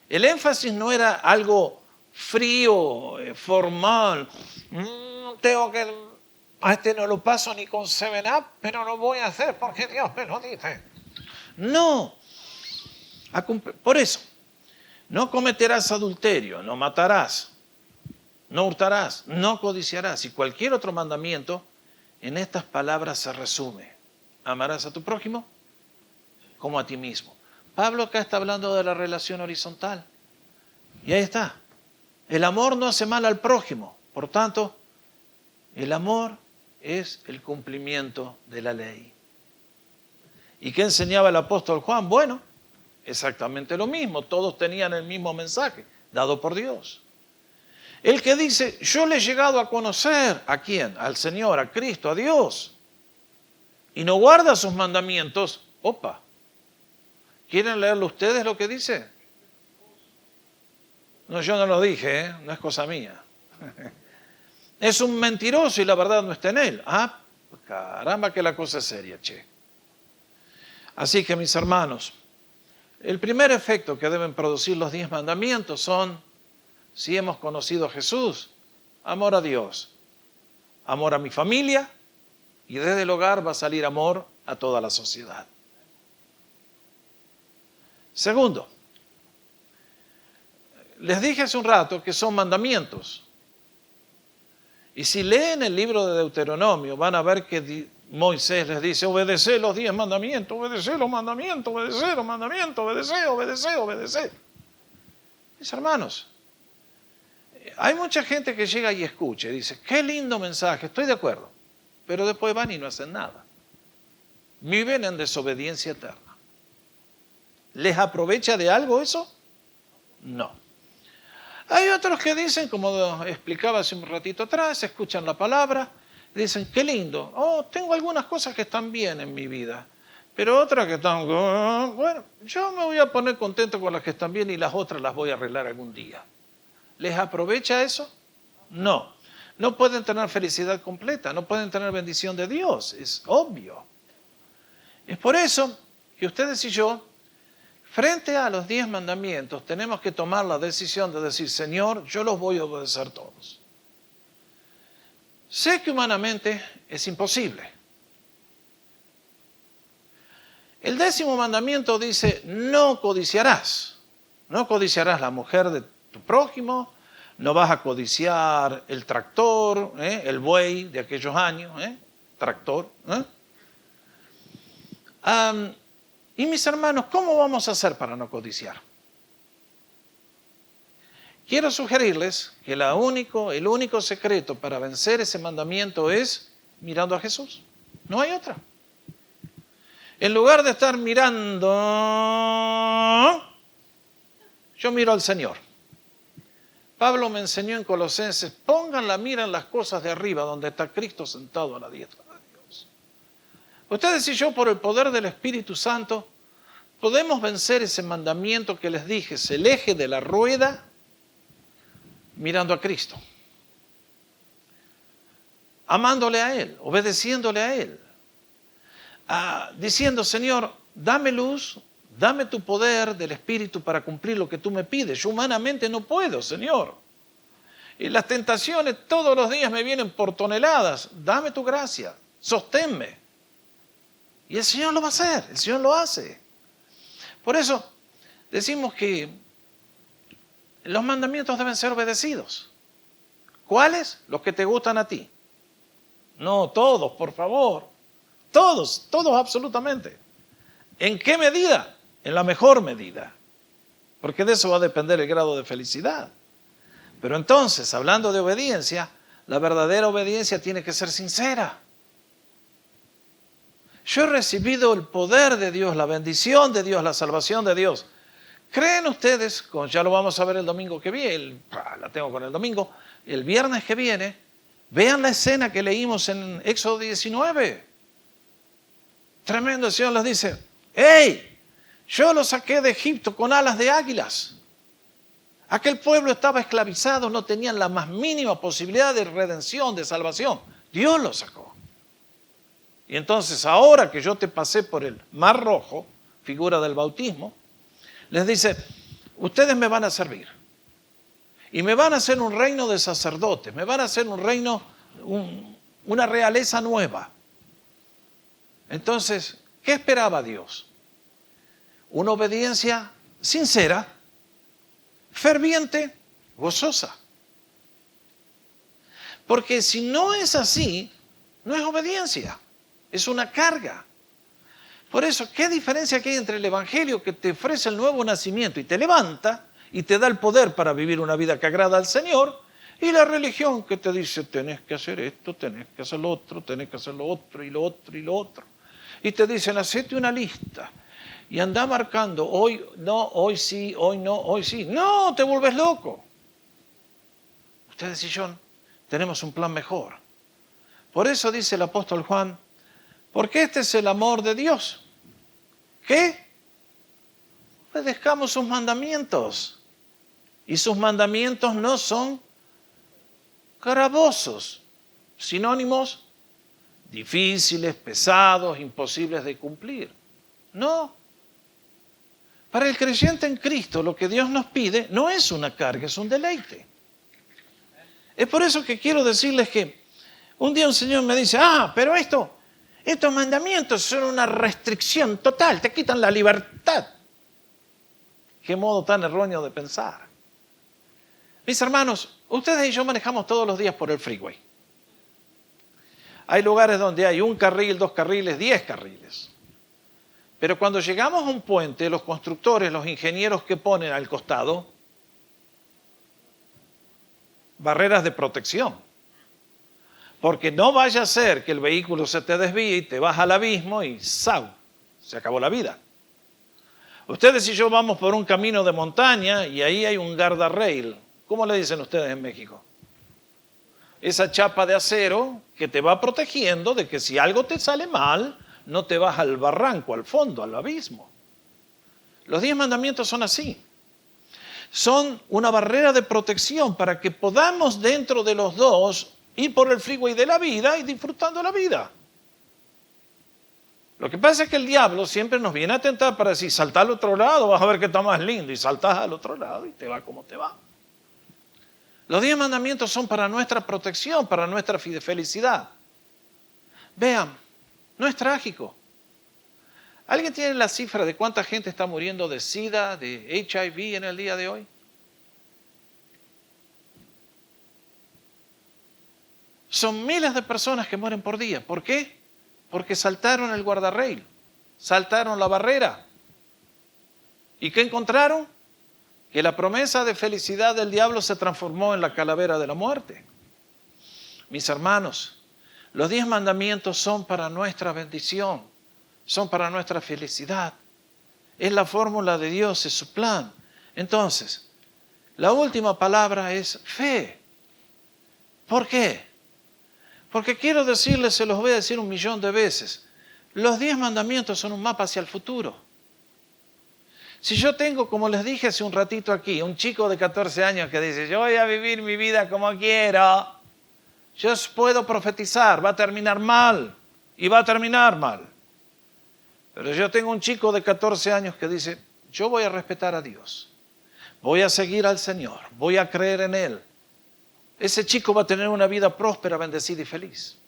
El énfasis no era algo frío, formal. Tengo que... A este no lo paso ni con 7-Up, pero lo voy a hacer porque Dios me lo dice. No. Por eso, no cometerás adulterio, no matarás, no hurtarás, no codiciarás. Y cualquier otro mandamiento, en estas palabras se resume. Amarás a tu prójimo como a ti mismo. Pablo acá está hablando de la relación horizontal. Y ahí está. El amor no hace mal al prójimo. Por tanto, el amor es el cumplimiento de la ley. ¿Y qué enseñaba el apóstol Juan? Bueno, exactamente lo mismo. Todos tenían el mismo mensaje, dado por Dios. El que dice, yo le he llegado a conocer, ¿a quién? Al Señor, a Cristo, a Dios. Y no guarda sus mandamientos, opa. ¿Quieren leerlo ustedes lo que dice? No, yo no lo dije, no es cosa mía. Es un mentiroso y la verdad no está en él. Ah, caramba que la cosa es seria, che. Así que mis hermanos, el primer efecto que deben producir los 10 mandamientos son, si hemos conocido a Jesús, amor a Dios, amor a mi familia y desde el hogar va a salir amor a toda la sociedad. Segundo, les dije hace un rato que son mandamientos. Y si leen el libro de Deuteronomio, van a ver que Moisés les dice, obedecé los 10 mandamientos, obedecé los mandamientos, obedecé los mandamientos, obedecé. Mis hermanos, hay mucha gente que llega y escucha y dice, qué lindo mensaje, estoy de acuerdo, pero después van y no hacen nada. Viven en desobediencia eterna. ¿Les aprovecha de algo eso? No. Hay otros que dicen, como explicaba hace un ratito atrás, escuchan la palabra, dicen, qué lindo, oh, tengo algunas cosas que están bien en mi vida, pero otras que están, bueno, yo me voy a poner contento con las que están bien y las otras las voy a arreglar algún día. ¿Les aprovecha eso? No. No pueden tener felicidad completa, no pueden tener bendición de Dios, es obvio. Es por eso que ustedes y yo, frente a los 10 mandamientos, tenemos que tomar la decisión de decir, Señor, yo los voy a obedecer todos. Sé que humanamente es imposible. El 10º mandamiento dice, no codiciarás. No codiciarás la mujer de tu prójimo, no vas a codiciar el tractor, el buey de aquellos años, tractor. Y mis hermanos, ¿cómo vamos a hacer para no codiciar? Quiero sugerirles que el único secreto para vencer ese mandamiento es mirando a Jesús. No hay otra. En lugar de estar mirando, yo miro al Señor. Pablo me enseñó en Colosenses, pongan la mira en las cosas de arriba, donde está Cristo sentado a la diestra de Dios. Ustedes y yo, por el poder del Espíritu Santo, podemos vencer ese mandamiento que les dije, es el eje de la rueda, mirando a Cristo. Amándole a Él, obedeciéndole a Él. Diciendo, Señor, dame luz, dame tu poder del Espíritu para cumplir lo que tú me pides. Yo humanamente no puedo, Señor. Y las tentaciones todos los días me vienen por toneladas. Dame tu gracia, sosténme. Y el Señor lo va a hacer, el Señor lo hace. Por eso decimos que los mandamientos deben ser obedecidos. ¿Cuáles? Los que te gustan a ti. No, todos, por favor. Todos absolutamente. ¿En qué medida? En la mejor medida. Porque de eso va a depender el grado de felicidad. Pero entonces, hablando de obediencia, la verdadera obediencia tiene que ser sincera. Yo he recibido el poder de Dios, la bendición de Dios, la salvación de Dios. ¿Creen ustedes, ya lo vamos a ver el domingo que viene, la tengo con el domingo, el viernes que viene, vean la escena que leímos en Éxodo 19. Tremendo, el Señor les dice, ¡hey! Yo los saqué de Egipto con alas de águilas. Aquel pueblo estaba esclavizado, no tenían la más mínima posibilidad de redención, de salvación. Dios los sacó. Y entonces, ahora que yo te pasé por el Mar Rojo, figura del bautismo, les dice, ustedes me van a servir. Y me van a hacer un reino de sacerdotes, me van a hacer un reino, una realeza nueva. Entonces, ¿qué esperaba Dios? Una obediencia sincera, ferviente, gozosa. Porque si no es así, no es obediencia, es una carga. Por eso, ¿qué diferencia hay entre el Evangelio que te ofrece el nuevo nacimiento y te levanta y te da el poder para vivir una vida que agrada al Señor, y la religión que te dice, tenés que hacer esto, tenés que hacer lo otro, tenés que hacer lo otro y lo otro y lo otro? Y te dicen, hacete una lista y anda marcando, hoy no, hoy sí, hoy no, hoy sí. No, te vuelves loco. Ustedes y yo tenemos un plan mejor. Por eso dice el apóstol Juan, porque este es el amor de Dios. ¿Qué? Obedezcamos sus mandamientos. Y sus mandamientos no son gravosos, sinónimos difíciles, pesados, imposibles de cumplir. No. Para el creyente en Cristo, lo que Dios nos pide no es una carga, es un deleite. Es por eso que quiero decirles que un día un señor me dice, pero estos mandamientos son una restricción total, te quitan la libertad. Qué modo tan erróneo de pensar. Mis hermanos, ustedes y yo manejamos todos los días por el freeway. Hay lugares donde hay 1 carril, 2 carriles, 10 carriles. Pero cuando llegamos a un puente, los constructores, los ingenieros que ponen al costado, barreras de protección. Porque no vaya a ser que el vehículo se te desvíe y te vas al abismo y ¡sau! Se acabó la vida. Ustedes y yo vamos por un camino de montaña y ahí hay un guardarrail, ¿Cómo le dicen ustedes en México? Esa chapa de acero que te va protegiendo de que si algo te sale mal, no te vas al barranco, al fondo, al abismo. Los 10 mandamientos son así. Son una barrera de protección para que podamos dentro de los dos ir por el freeway de la vida y disfrutando la vida. Lo que pasa es que el diablo siempre nos viene a tentar para decir, salta al otro lado, vas a ver que está más lindo, y saltas al otro lado y te va como te va. Los 10 mandamientos son para nuestra protección, para nuestra felicidad. Vean, no es trágico. ¿Alguien tiene la cifra de cuánta gente está muriendo de SIDA, de HIV en el día de hoy? Son miles de personas que mueren por día. ¿Por qué? Porque saltaron el guardarrail, saltaron la barrera. ¿Y qué encontraron? Que la promesa de felicidad del diablo se transformó en la calavera de la muerte. Mis hermanos, los 10 mandamientos son para nuestra bendición, son para nuestra felicidad. Es la fórmula de Dios, es su plan. Entonces, la última palabra es fe. ¿Por qué? Porque quiero decirles, se los voy a decir 1.000.000 de veces, los 10 mandamientos son un mapa hacia el futuro. Si yo tengo, como les dije hace un ratito aquí, un chico de 14 años que dice, yo voy a vivir mi vida como quiero, yo puedo profetizar, va a terminar mal y va a terminar mal. Pero yo tengo un chico de 14 años que dice, yo voy a respetar a Dios, voy a seguir al Señor, voy a creer en Él. Ese chico va a tener una vida próspera, bendecida y feliz.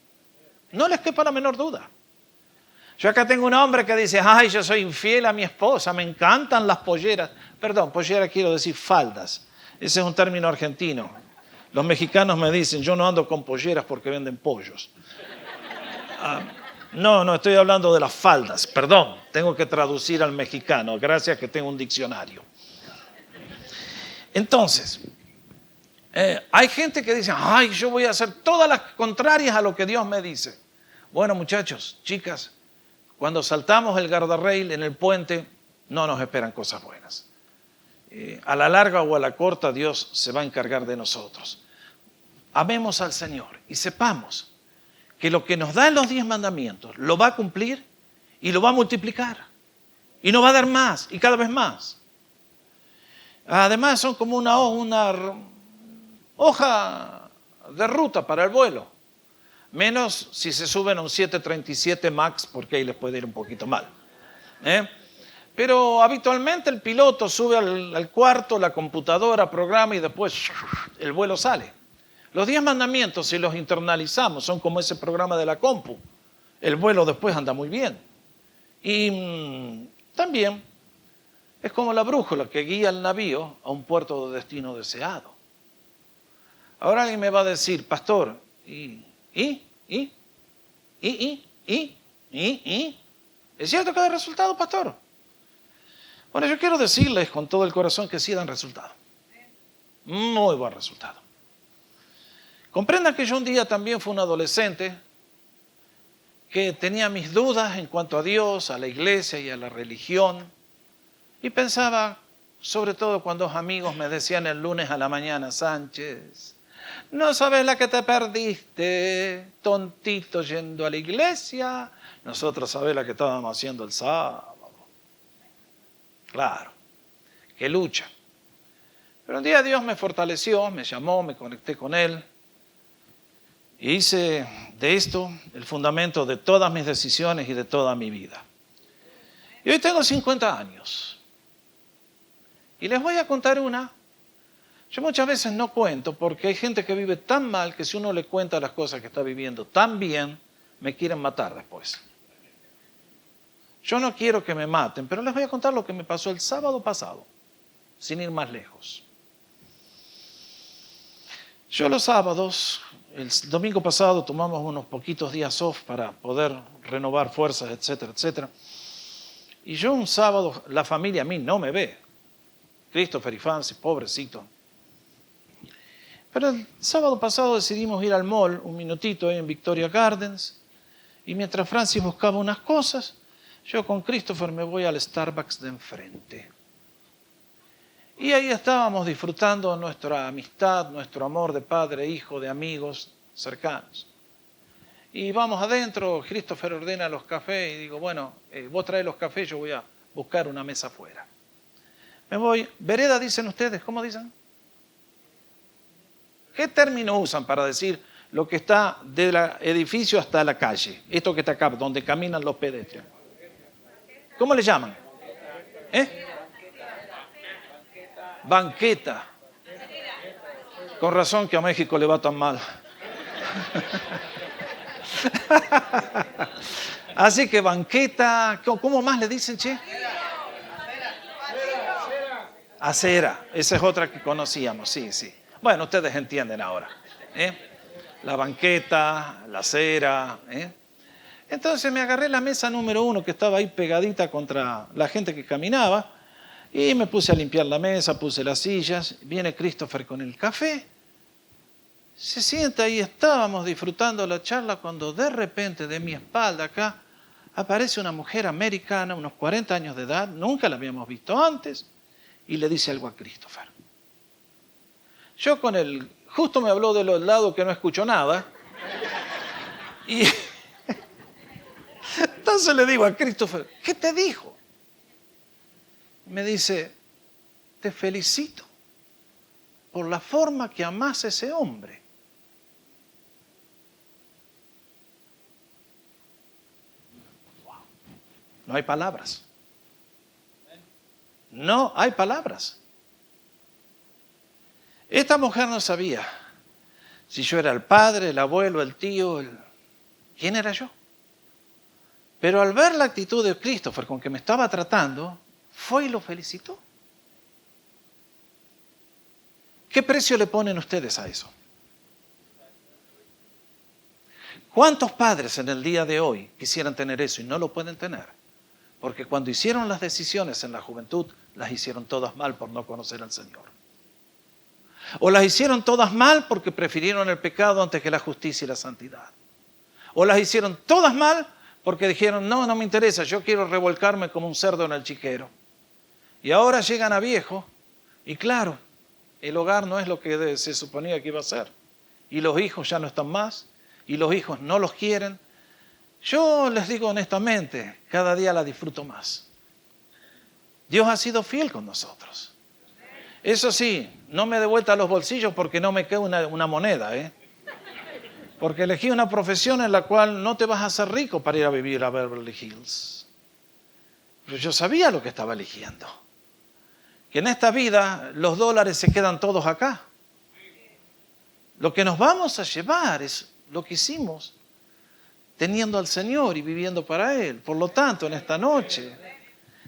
No les quepa la menor duda. Yo acá tengo un hombre que dice, ay, yo soy infiel a mi esposa, me encantan las polleras. Perdón, pollera quiero decir faldas. Ese es un término argentino. Los mexicanos me dicen, yo no ando con polleras porque venden pollos. No, estoy hablando de las faldas. Perdón, tengo que traducir al mexicano, gracias que tengo un diccionario. Entonces, hay gente que dice, ay, yo voy a hacer todas las contrarias a lo que Dios me dice. Bueno, muchachos, chicas, cuando saltamos el guardarrail en el puente, no nos esperan cosas buenas. A la larga o a la corta, Dios se va a encargar de nosotros. Amemos al Señor y sepamos que lo que nos da en los 10 mandamientos lo va a cumplir y lo va a multiplicar. Y nos va a dar más y cada vez más. Además, son como una hoja de ruta para el vuelo. Menos si se suben a un 737 MAX, porque ahí les puede ir un poquito mal. Pero habitualmente el piloto sube al cuarto, la computadora, programa y después el vuelo sale. Los 10 mandamientos, si los internalizamos, son como ese programa de la compu. El vuelo después anda muy bien. Y también es como la brújula que guía el navío a un puerto de destino deseado. Ahora alguien me va a decir, pastor, ¿es cierto que da resultado, pastor? Bueno, yo quiero decirles con todo el corazón que sí dan resultado. Muy buen resultado. Comprendan que yo un día también fui un adolescente que tenía mis dudas en cuanto a Dios, a la iglesia y a la religión. Y pensaba, sobre todo cuando dos amigos me decían el lunes a la mañana, Sánchez, no sabes la que te perdiste, tontito yendo a la iglesia. Nosotros sabés la que estábamos haciendo el sábado. Claro, qué lucha. Pero un día Dios me fortaleció, me llamó, me conecté con Él. Y hice de esto el fundamento de todas mis decisiones y de toda mi vida. Y hoy tengo 50 años. Y les voy a contar una. Yo muchas veces no cuento porque hay gente que vive tan mal que si uno le cuenta las cosas que está viviendo tan bien, me quieren matar después. Yo no quiero que me maten, pero les voy a contar lo que me pasó el sábado pasado, sin ir más lejos. Yo los sábados, el domingo pasado tomamos unos poquitos días off para poder renovar fuerzas, etcétera, etcétera. Y yo un sábado, la familia a mí no me ve. Christopher y Fancy, pobrecito. Pero el sábado pasado decidimos ir al mall, un minutito ahí en Victoria Gardens, y mientras Francis buscaba unas cosas, yo con Christopher me voy al Starbucks de enfrente. Y ahí estábamos disfrutando nuestra amistad, nuestro amor de padre, hijo, de amigos cercanos. Y vamos adentro, Christopher ordena los cafés y digo, bueno, vos traes los cafés, yo voy a buscar una mesa afuera. Me voy, vereda dicen ustedes, ¿cómo dicen? ¿Qué término usan para decir lo que está del edificio hasta la calle? Esto que está acá, donde caminan los pedestrianos. ¿Cómo le llaman? Banqueta. Con razón que a México le va tan mal. Así que banqueta, ¿cómo más le dicen, che? Acera, esa es otra que conocíamos, sí. Bueno, ustedes entienden ahora. La banqueta, la acera. Entonces me agarré la mesa número 1 que estaba ahí pegadita contra la gente que caminaba y me puse a limpiar la mesa, puse las sillas. Viene Christopher con el café. Se sienta y estábamos disfrutando la charla cuando de repente de mi espalda acá aparece una mujer americana, unos 40 años de edad, nunca la habíamos visto antes, y le dice algo a Christopher. Yo justo me habló de los lados que no escucho nada, y entonces le digo a Christopher, ¿qué te dijo? Me dice, te felicito por la forma que amás a ese hombre. No hay palabras. No hay palabras. Esta mujer no sabía si yo era el padre, el abuelo, el tío, ¿quién era yo? Pero al ver la actitud de Christopher con que me estaba tratando, fue y lo felicitó. ¿Qué precio le ponen ustedes a eso? ¿Cuántos padres en el día de hoy quisieran tener eso y no lo pueden tener? Porque cuando hicieron las decisiones en la juventud, las hicieron todas mal por no conocer al Señor. O las hicieron todas mal porque prefirieron el pecado antes que la justicia y la santidad. O las hicieron todas mal porque dijeron, no me interesa, yo quiero revolcarme como un cerdo en el chiquero. Y ahora llegan a viejo y claro, el hogar no es lo que se suponía que iba a ser. Y los hijos ya no están más y los hijos no los quieren. Yo les digo honestamente, cada día la disfruto más. Dios ha sido fiel con nosotros. Eso sí, no me dé vuelta a los bolsillos porque no me queda una moneda, Porque elegí una profesión en la cual no te vas a hacer rico para ir a vivir a Beverly Hills. Pero yo sabía lo que estaba eligiendo. Que en esta vida los dólares se quedan todos acá. Lo que nos vamos a llevar es lo que hicimos teniendo al Señor y viviendo para Él. Por lo tanto, en esta noche,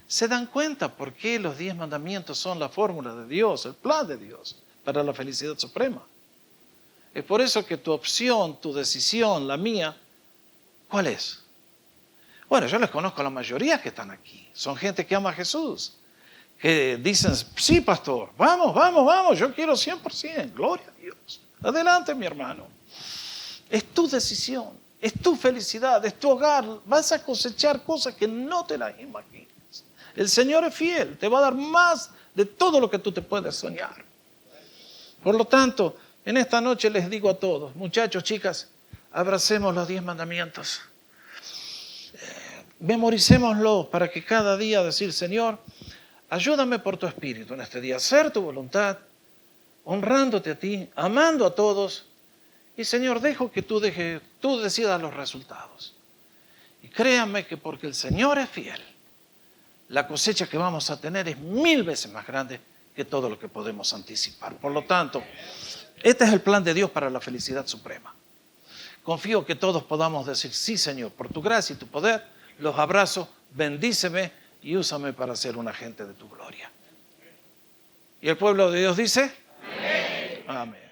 ¿se dan cuenta por qué los 10 mandamientos son la fórmula de Dios, el plan de Dios para la felicidad suprema? Es por eso que tu opción, tu decisión, la mía, ¿cuál es? Bueno, yo les conozco a la mayoría que están aquí. Son gente que ama a Jesús. Que dicen, sí, pastor, vamos, yo quiero 100%, gloria a Dios. Adelante, mi hermano. Es tu decisión, es tu felicidad, es tu hogar. Vas a cosechar cosas que no te las imaginas. El Señor es fiel, te va a dar más de todo lo que tú te puedes soñar. Por lo tanto, en esta noche les digo a todos, muchachos, chicas, abracemos los 10 mandamientos. Memoricémoslos para que cada día decir, Señor, ayúdame por tu espíritu en este día, hacer tu voluntad, honrándote a ti, amando a todos. Y Señor, dejo que tú decidas los resultados. Y créanme que porque el Señor es fiel, la cosecha que vamos a tener es 1000 veces más grande que todo lo que podemos anticipar. Por lo tanto, este es el plan de Dios para la felicidad suprema. Confío que todos podamos decir, sí, Señor, por tu gracia y tu poder, los abrazo, bendíceme y úsame para ser un agente de tu gloria. Y el pueblo de Dios dice, amén. Amén.